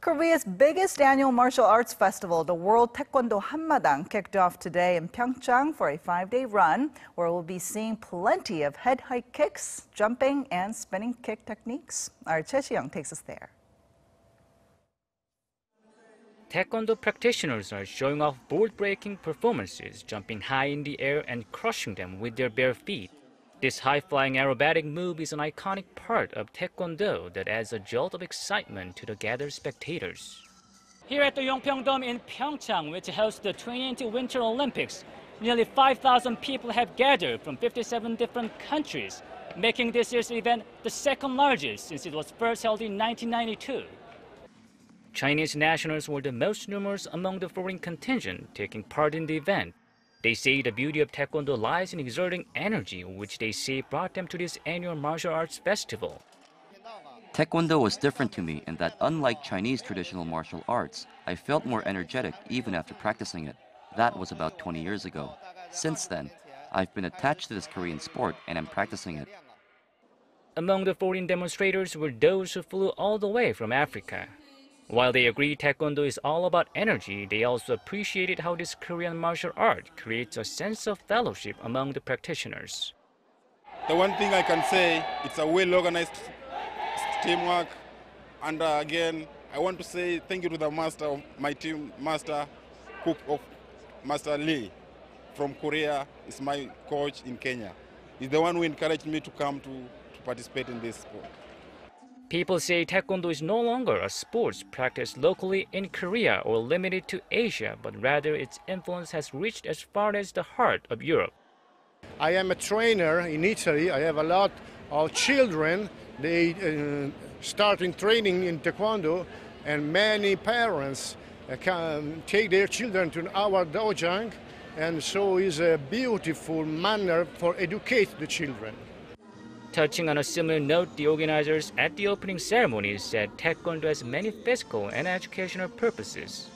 Korea's biggest annual martial arts festival, the World Taekwondo Hanmadang, kicked off today in PyeongChang for a 5-day run where we'll be seeing plenty of head high kicks, jumping, and spinning kick techniques. Our Choi Si-young takes us there. Taekwondo practitioners are showing off board-breaking performances, jumping high in the air and crushing them with their bare feet. This high-flying aerobatic move is an iconic part of Taekwondo that adds a jolt of excitement to the gathered spectators. Here at the YongPyong-Dome in PyeongChang, which hosts the 2020 Winter Olympics, nearly 5,000 people have gathered from 57 different countries, making this year's event the second largest since it was first held in 1992. Chinese nationals were the most numerous among the foreign contingent taking part in the event. They say the beauty of Taekwondo lies in exerting energy, which they say brought them to this annual martial arts festival. Taekwondo was different to me in that, unlike Chinese traditional martial arts, I felt more energetic even after practicing it. That was about 20 years ago. Since then, I've been attached to this Korean sport and am practicing it. Among the foreign demonstrators were those who flew all the way from Africa. While they agree Taekwondo is all about energy, they also appreciated how this Korean martial art creates a sense of fellowship among the practitioners. The one thing I can say, it's a well-organized teamwork. And again, I want to say thank you to the master of my team, Master Cook of Master Lee from Korea. Is my coach in Kenya. He's the one who encouraged me to come to participate in this sport. People say Taekwondo is no longer a sport practiced locally in Korea or limited to Asia, but rather its influence has reached as far as the heart of Europe. I am a trainer in Italy. I have a lot of children. They starting training in Taekwondo, and many parents can take their children to our dojo, and so it's a beautiful manner for educate the children. Touching on a similar note, the organizers at the opening ceremony said Taekwondo has many physical and educational purposes.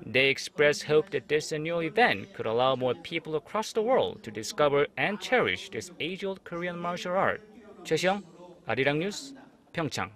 They expressed hope that this annual event could allow more people across the world to discover and cherish this age-old Korean martial art. Choi Si-young, Arirang News, PyeongChang.